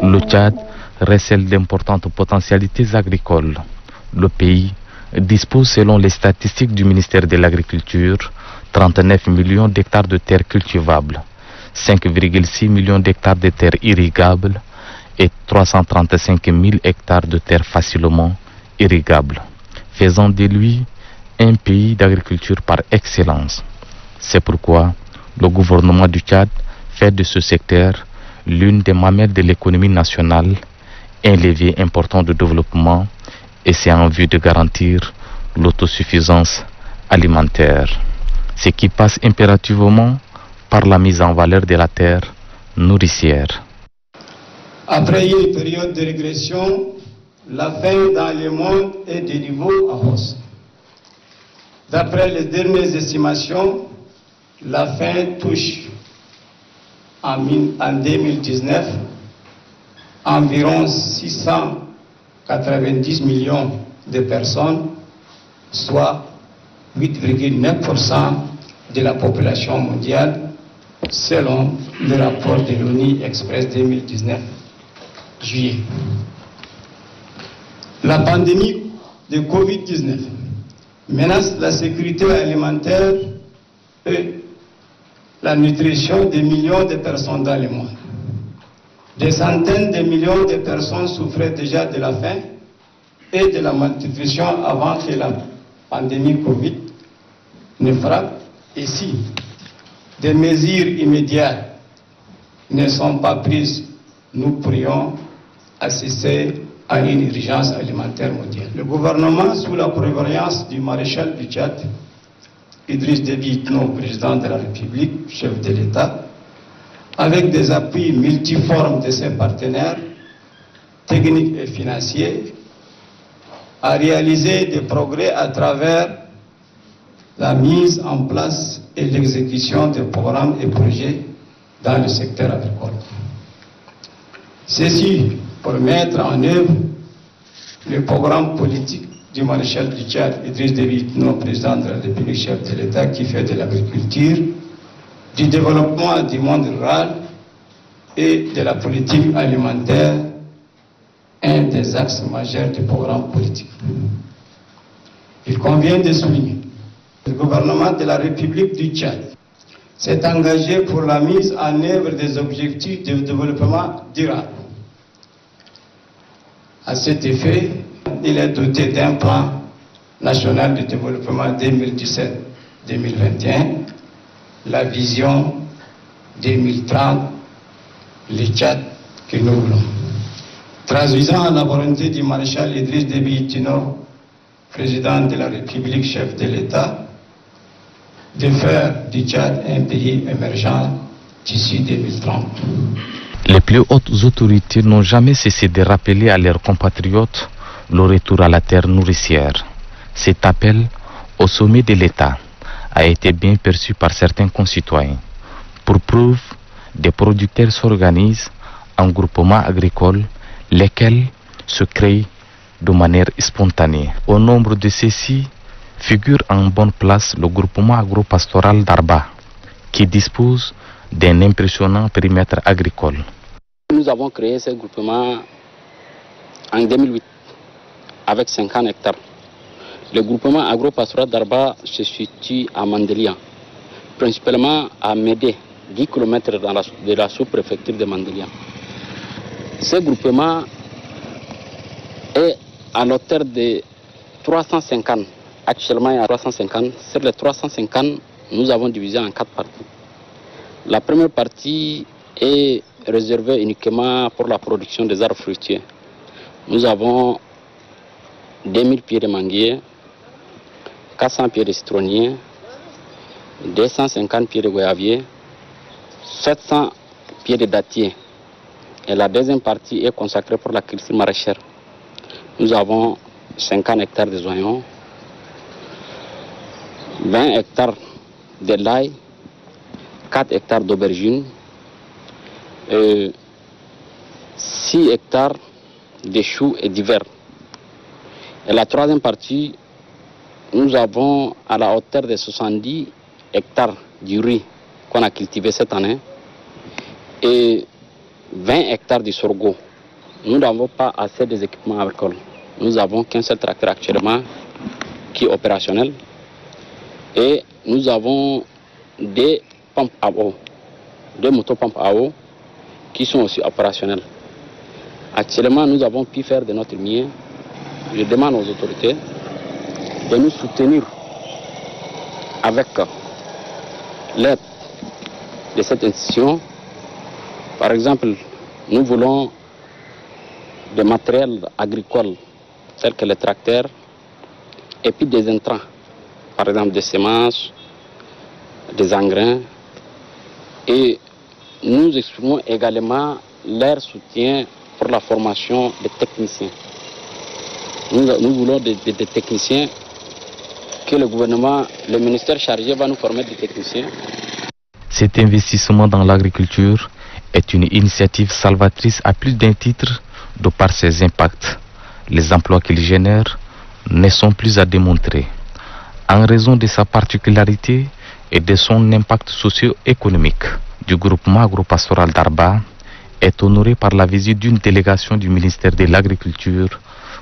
Le Tchad recèle d'importantes potentialités agricoles. Le pays dispose, selon les statistiques du ministère de l'Agriculture, 39 millions d'hectares de terres cultivables, 5,6 millions d'hectares de terres irrigables et 335 000 hectares de terres facilement irrigables, faisant de lui un pays d'agriculture par excellence. C'est pourquoi le gouvernement du Tchad fait de ce secteur l'une des mamelles de l'économie nationale, un levier important de développement, et c'est en vue de garantir l'autosuffisance alimentaire, ce qui passe impérativement par la mise en valeur de la terre nourricière. Après une période de régression, la faim dans le monde est de nouveau en hausse. D'après les dernières estimations, la faim touche en 2019 environ 690 millions de personnes, soit 8,9% de la population mondiale, selon le rapport de l'ONU Express 2019, juillet. La pandémie de Covid-19 menace la sécurité alimentaire et la nutrition de millions de personnes dans le monde. Des centaines de millions de personnes souffraient déjà de la faim et de la malnutrition avant que la pandémie Covid ne frappe. Et si des mesures immédiates ne sont pas prises, nous pourrions assister à une urgence alimentaire mondiale. Le gouvernement, sous la prévoyance du maréchal du Tchad, Idriss Déby Itno, président de la République, chef de l'État, avec des appuis multiformes de ses partenaires, techniques et financiers, a réalisé des progrès à travers la mise en place et l'exécution de programmes et projets dans le secteur agricole. Ceci pour mettre en œuvre le programme politique du maréchal du Tchad, Idriss Déby Itno, président de la République, chef de l'État, qui fait de l'agriculture, du développement du monde rural et de la politique alimentaire, un des axes majeurs du programme politique. Il convient de souligner que le gouvernement de la République du Tchad s'est engagé pour la mise en œuvre des objectifs de développement durable. À cet effet, il est doté d'un plan national de développement 2017-2021, la vision 2030, le Tchad que nous voulons. Traduisant la volonté du maréchal Idriss Déby Itno, président de la République, chef de l'État, de faire du Tchad un pays émergent d'ici 2030. Les plus hautes autorités n'ont jamais cessé de rappeler à leurs compatriotes le retour à la terre nourricière. Cet appel au sommet de l'État a été bien perçu par certains concitoyens. Pour preuve, des producteurs s'organisent en groupements agricoles, lesquels se créent de manière spontanée. Au nombre de ceux-ci figure en bonne place le groupement agro-pastoral d'Arba, qui dispose d'un impressionnant périmètre agricole. Nous avons créé ce groupement en 2008 avec 50 hectares. Le groupement agro-pastoral d'Arba se situe à Mandelia, principalement à Médé, 10 km de la sous-préfecture de Mandelia. Ce groupement est à l'auteur de 350. Actuellement, il y a 350. Sur les 350, nous avons divisé en 4 parties. La première partie est réservée uniquement pour la production des arbres fruitiers. Nous avons 2000 pieds de manguiers, 400 pieds de citronniers, 250 pieds de goyaviers, 700 pieds de dattiers. Et la deuxième partie est consacrée pour la culture maraîchère. Nous avons 50 hectares de oignons, 20 hectares de l'ail, 4 hectares d'aubergines, 6 hectares de choux et d'hiver. Et la troisième partie, nous avons à la hauteur de 70 hectares du riz qu'on a cultivé cette année et 20 hectares de sorgho. Nous n'avons pas assez des équipements agricoles. Nous n'avons qu'un seul tracteur actuellement qui est opérationnel et nous avons des pompes à eau, des motopompes à eau qui sont aussi opérationnelles. Actuellement, nous avons pu faire de notre mieux. Je demande aux autorités de nous soutenir avec l'aide de cette institution. Par exemple, nous voulons des matériels agricoles tels que les tracteurs et puis des intrants, par exemple des semences, des engrais. Et nous exprimons également leur soutien pour la formation des techniciens. Nous voulons des techniciens que le gouvernement, le ministère chargé va nous former des techniciens. Cet investissement dans l'agriculture est une initiative salvatrice à plus d'un titre de par ses impacts. Les emplois qu'il génère ne sont plus à démontrer. En raison de sa particularité et de son impact socio-économique, du groupement agropastoral d'Arba est honoré par la visite d'une délégation du ministère de l'Agriculture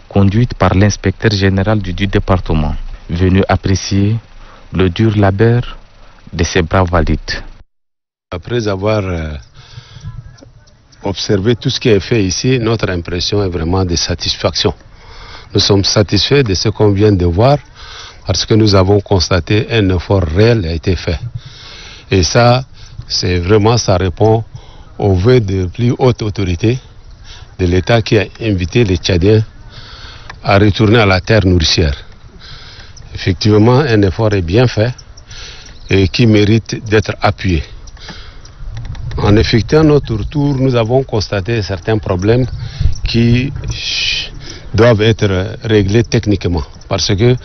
conduite par l'inspecteur général du département, venu apprécier le dur labeur de ces braves valides. Après avoir observé tout ce qui est fait ici, notre impression est vraiment de satisfaction. Nous sommes satisfaits de ce qu'on vient de voir parce que nous avons constaté un effort réel a été fait. Et ça, c'est vraiment, ça répond au vœu de plus haute autorité de l'État qui a invité les Tchadiens à retourner à la terre nourricière. Effectivement, un effort est bien fait et qui mérite d'être appuyé. En effectuant notre retour, nous avons constaté certains problèmes qui doivent être réglés techniquement. Parce que,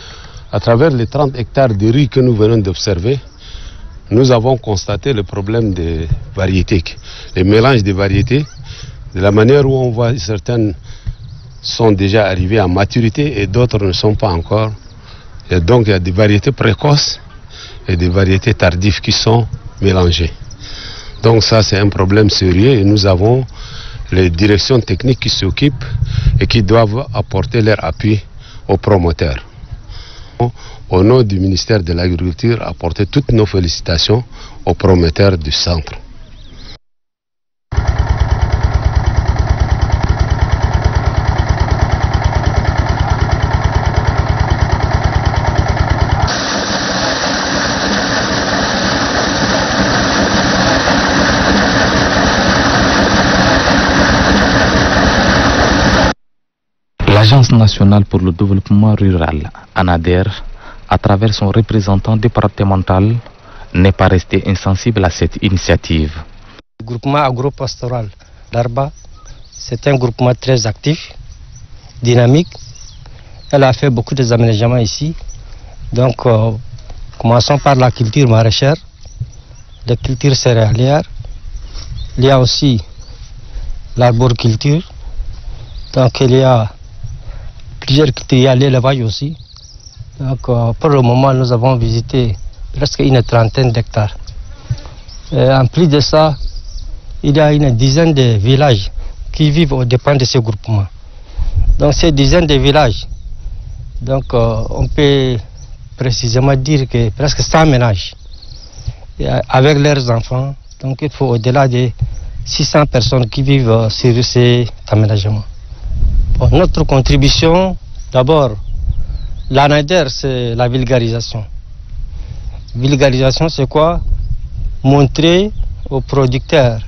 à travers les 30 hectares de riz que nous venons d'observer, nous avons constaté le problème des variétés, les mélanges des variétés, de la manière où on voit certaines sont déjà arrivées à maturité et d'autres ne sont pas encore. Et donc il y a des variétés précoces et des variétés tardives qui sont mélangées. Donc ça c'est un problème sérieux et nous avons les directions techniques qui s'occupent et qui doivent apporter leur appui aux promoteurs. Au nom du ministère de l'Agriculture, apporter toutes nos félicitations aux promoteurs du centre. L'Agence nationale pour le développement rural, ANADER, à travers son représentant départemental, n'est pas resté insensible à cette initiative. Le groupement agropastoral d'Arba, c'est un groupement très actif, dynamique. Elle a fait beaucoup d'aménagements ici. Donc, commençons par la culture maraîchère, la culture céréalière. Il y a aussi l'arboriculture. Donc, il y a plusieurs cultures, il y a l'élevage aussi. Donc, pour le moment, nous avons visité presque une trentaine d'hectares. En plus de ça, il y a une dizaine de villages qui vivent aux dépens de ce groupement. Donc, ces dizaines de villages, donc, on peut précisément dire que presque 100 ménages avec leurs enfants. Donc, il faut au-delà de 600 personnes qui vivent sur ces aménagements. Bon, notre contribution, d'abord, l'ANADER, c'est la vulgarisation. Vulgarisation, c'est quoi? Montrer aux producteurs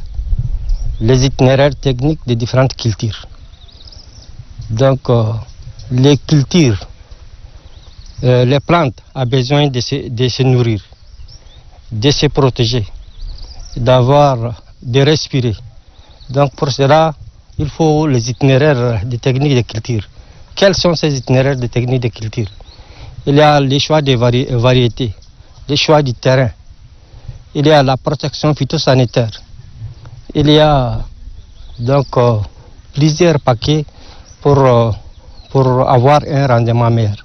les itinéraires techniques des différentes cultures. Donc, les cultures, les plantes ont besoin de se nourrir, de se protéger, de respirer. Donc, pour cela, il faut les itinéraires des techniques de culture. Quels sont ces itinéraires de techniques de culture? Il y a les choix des variétés, les choix du terrain, il y a la protection phytosanitaire, il y a donc plusieurs paquets pour avoir un rendement meilleur.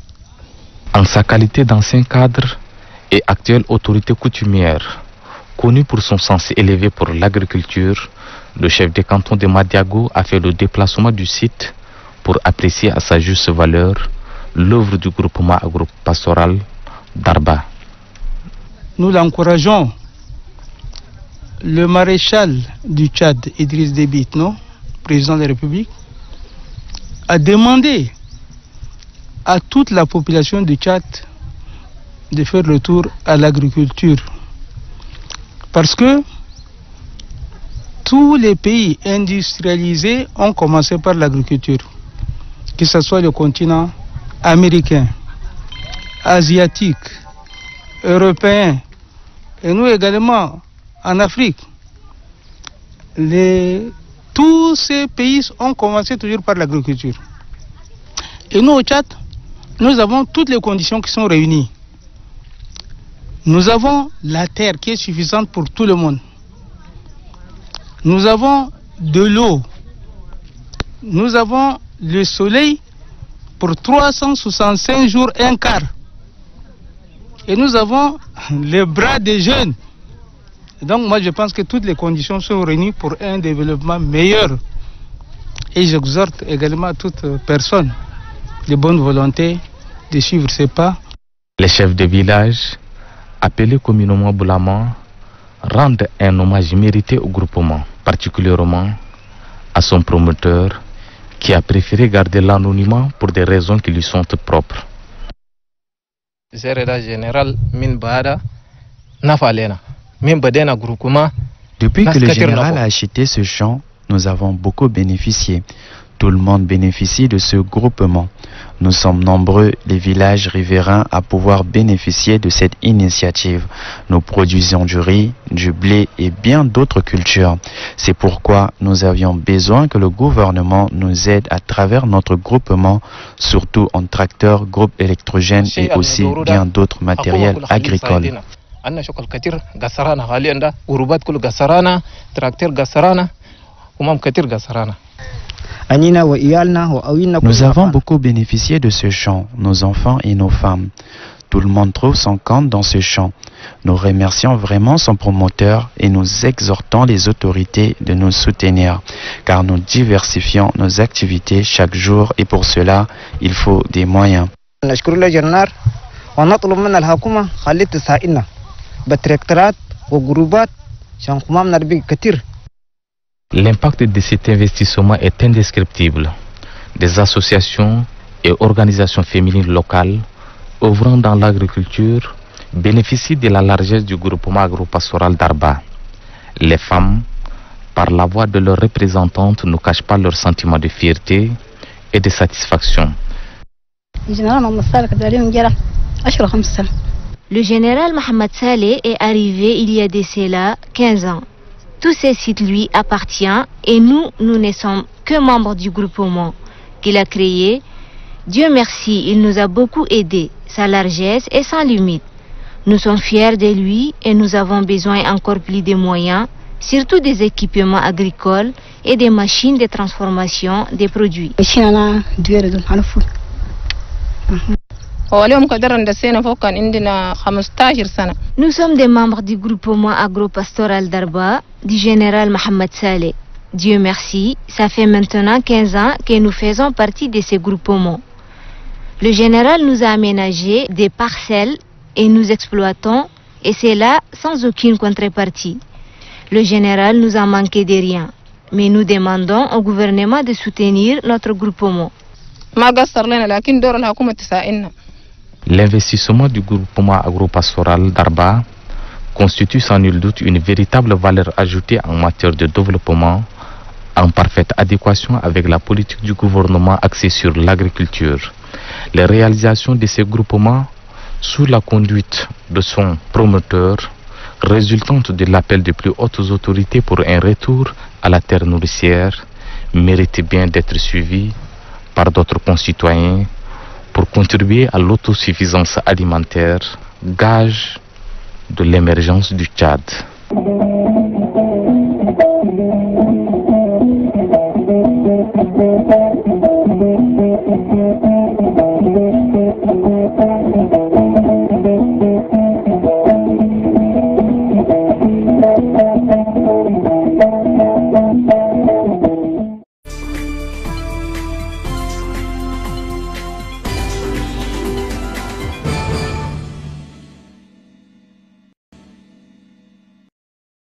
En sa qualité d'ancien cadre et actuelle autorité coutumière, connu pour son sens élevé pour l'agriculture, le chef des cantons de Madiago a fait le déplacement du site pour apprécier à sa juste valeur l'œuvre du groupement agropastoral d'Arba. Nous l'encourageons. Le maréchal du Tchad, Idriss Déby Itno, président de la République, a demandé à toute la population du Tchad de faire le tour à l'agriculture. Parce que tous les pays industrialisés ont commencé par l'agriculture, que ce soit le continent américain, asiatique, européen, et nous également en Afrique. Tous ces pays ont commencé toujours par l'agriculture. Et nous au Tchad, nous avons toutes les conditions qui sont réunies. Nous avons la terre qui est suffisante pour tout le monde. Nous avons de l'eau. Nous avons le soleil pour 365 jours, un quart. Et nous avons les bras des jeunes. Donc moi je pense que toutes les conditions sont réunies pour un développement meilleur. Et j'exhorte également toute personne de bonne volonté de suivre ces pas. Les chefs de village, appelés communément Boulaman, rendent un hommage mérité au groupement, particulièrement à son promoteur qui a préféré garder l'anonymat pour des raisons qui lui sont propres. Depuis que le général a acheté ce champ, nous avons beaucoup bénéficié. Tout le monde bénéficie de ce groupement. Nous sommes nombreux, les villages riverains, à pouvoir bénéficier de cette initiative. Nous produisons du riz, du blé et bien d'autres cultures. C'est pourquoi nous avions besoin que le gouvernement nous aide à travers notre groupement, surtout en tracteurs, groupes électrogènes et aussi bien d'autres matériels agricoles. Nous avons beaucoup bénéficié de ce champ, nos enfants et nos femmes. Tout le monde trouve son compte dans ce champ. Nous remercions vraiment son promoteur et nous exhortons les autorités de nous soutenir, car nous diversifions nos activités chaque jour et pour cela, il faut des moyens. L'impact de cet investissement est indescriptible. Des associations et organisations féminines locales œuvrant dans l'agriculture bénéficient de la largesse du groupement agropastoral d'Arba. Les femmes, par la voix de leurs représentantes, ne cachent pas leur sentiment de fierté et de satisfaction. Le général Mohamed Saleh est arrivé il y a de cela 15 ans. Tous ces sites lui appartiennent et nous ne sommes que membres du groupement qu'il a créé. Dieu merci, il nous a beaucoup aidés. Sa largesse est sans limite. Nous sommes fiers de lui et nous avons besoin encore plus de moyens, surtout des équipements agricoles et des machines de transformation des produits. Nous sommes des membres du groupement agropastoral d'Arba du général Mohamed Saleh. Dieu merci, ça fait maintenant 15 ans que nous faisons partie de ce groupement. Le général nous a aménagé des parcelles et nous exploitons, et c'est là sans aucune contrepartie. Le général nous a manqué de rien, mais nous demandons au gouvernement de soutenir notre groupement. L'investissement du groupement agropastoral d'Arba constitue sans nul doute une véritable valeur ajoutée en matière de développement, en parfaite adéquation avec la politique du gouvernement axée sur l'agriculture. Les réalisations de ces groupements, sous la conduite de son promoteur, résultantes de l'appel des plus hautes autorités pour un retour à la terre nourricière, méritent bien d'être suivies par d'autres concitoyens pour contribuer à l'autosuffisance alimentaire, gage de l'émergence du Tchad.